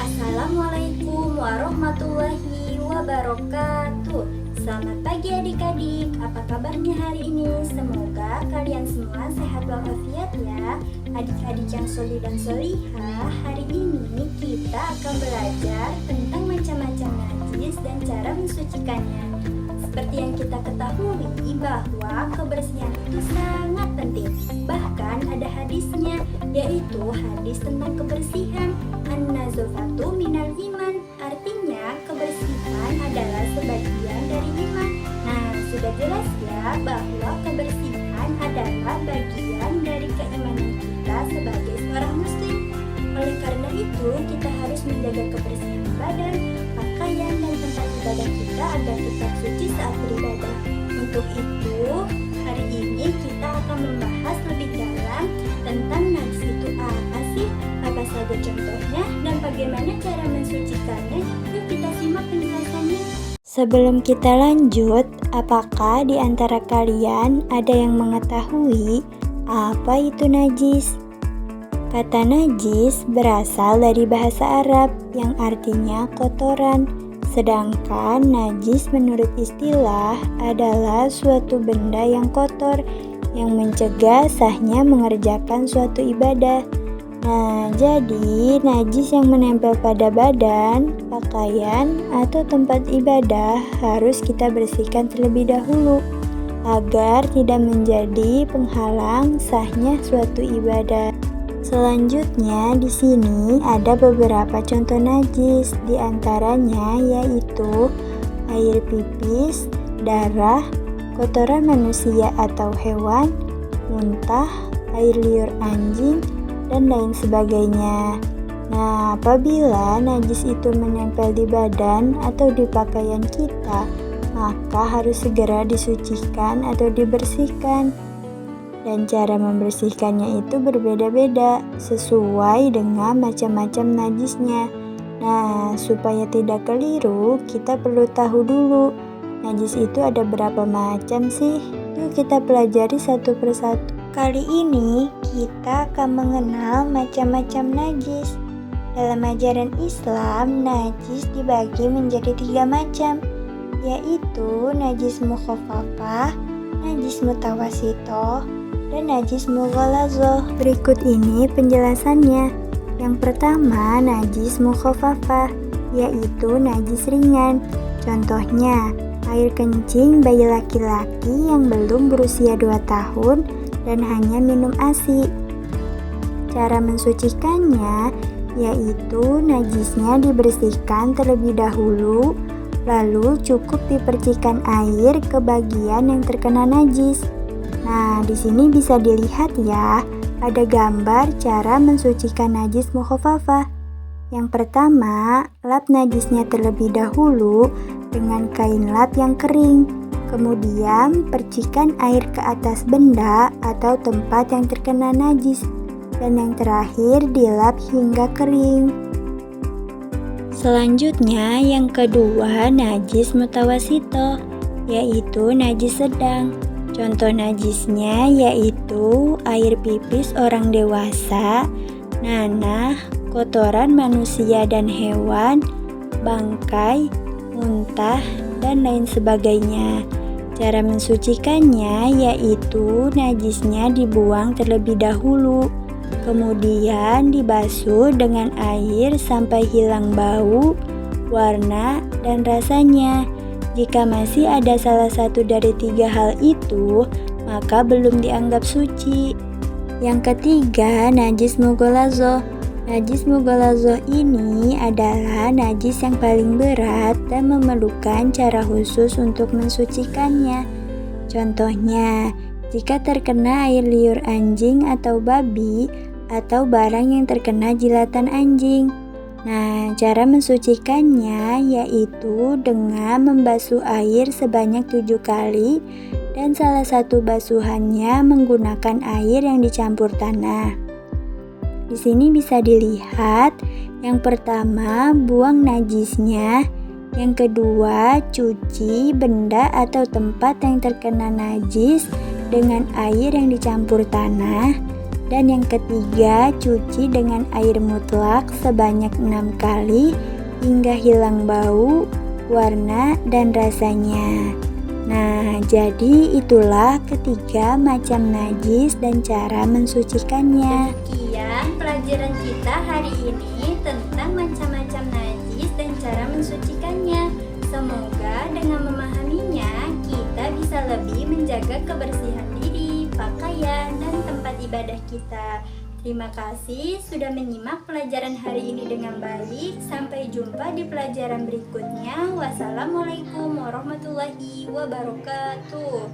Assalamualaikum warahmatullahi wabarakatuh. Selamat pagi adik-adik, apa kabarnya hari ini? Semoga kalian semua sehat walafiat ya. Adik-adik yang solih dan solihah, hari ini kita akan belajar tentang macam-macam najis dan cara mensucikannya. Seperti yang kita ketahui bahwa kebersihan itu sangat penting. Bahkan ada hadisnya, yaitu hadis tentang kebersihan. An-nazafatu minal iman, artinya kebersihan adalah sebagian dari iman. Nah, sudah jelas ya bahwa kebersihan adalah bagian dari keimanan kita sebagai seorang muslim. Oleh karena itu, kita harus menjaga kebersihan badan, pakaian, dan tempat ibadah kita agar tetap suci saat beribadah. Untuk itu, hari ini kita akan membahas lebih dalam tentang najis itu apa sih, apa saja contohnya, dan bagaimana cara mensucikannya. Yuk kita simak penjelasannya. Sebelum kita lanjut, apakah di antara kalian ada yang mengetahui apa itu najis? Kata najis berasal dari bahasa Arab yang artinya kotoran. Sedangkan najis menurut istilah adalah suatu benda yang kotor yang mencegah sahnya mengerjakan suatu ibadah. Nah, jadi najis yang menempel pada badan, pakaian, atau tempat ibadah harus kita bersihkan terlebih dahulu agar tidak menjadi penghalang sahnya suatu ibadah. Selanjutnya di sini ada beberapa contoh najis, di antaranya yaitu air pipis, darah, kotoran manusia atau hewan, muntah, air liur anjing, dan lain sebagainya. Nah, apabila najis itu menempel di badan atau di pakaian kita, maka harus segera disucikan atau dibersihkan. Dan cara membersihkannya itu berbeda-beda sesuai dengan macam-macam najisnya. Nah, supaya tidak keliru, kita perlu tahu dulu najis itu ada berapa macam sih? Yuk kita pelajari satu persatu. Kali ini kita akan mengenal macam-macam najis. Dalam ajaran Islam, najis dibagi menjadi 3 macam, yaitu najis mukhaffafah, najis mutawasito, dan najis mughalazah. Berikut ini penjelasannya. Yang pertama, najis mukhaffafah, yaitu najis ringan. Contohnya, air kencing bayi laki-laki yang belum berusia 2 tahun dan hanya minum ASI. Cara mensucikannya yaitu najisnya dibersihkan terlebih dahulu, lalu cukup dipercikan air ke bagian yang terkena najis. Nah, di sini bisa dilihat ya, ada gambar cara mensucikan najis mukhaffafah. Yang pertama, lap najisnya terlebih dahulu dengan kain lap yang kering. Kemudian, percikan air ke atas benda atau tempat yang terkena najis. Dan yang terakhir, dilap hingga kering. Selanjutnya, yang kedua, najis mutawasito, yaitu najis sedang. Contoh najisnya yaitu air pipis orang dewasa, nanah, kotoran manusia dan hewan, bangkai, muntah, dan lain sebagainya. Cara mensucikannya yaitu najisnya dibuang terlebih dahulu, kemudian dibasuh dengan air sampai hilang bau, warna, dan rasanya. Jika masih ada salah satu dari 3 hal itu, maka belum dianggap suci. Yang ketiga, najis mughalazah. Najis mughalazah ini adalah najis yang paling berat dan memerlukan cara khusus untuk mensucikannya. Contohnya, jika terkena air liur anjing atau babi, atau barang yang terkena jilatan anjing. Nah, cara mensucikannya yaitu dengan membasuh air sebanyak 7 kali dan salah satu basuhannya menggunakan air yang dicampur tanah. Di sini bisa dilihat, yang pertama buang najisnya, yang kedua cuci benda atau tempat yang terkena najis dengan air yang dicampur tanah, Dan yang ketiga, cuci dengan air mutlak sebanyak 6 kali hingga hilang bau, warna, dan rasanya. Nah, jadi itulah ketiga macam najis dan cara mensucikannya. Demikian pelajaran kita hari ini tentang macam-macam najis dan cara mensucikannya. Semoga dengan memahaminya, kita bisa lebih menjaga kebersihan diri, pakaian, dan tempat ibadah kita. Terima kasih sudah menyimak pelajaran hari ini dengan baik. Sampai jumpa di pelajaran berikutnya. Wassalamualaikum warahmatullahi wabarakatuh.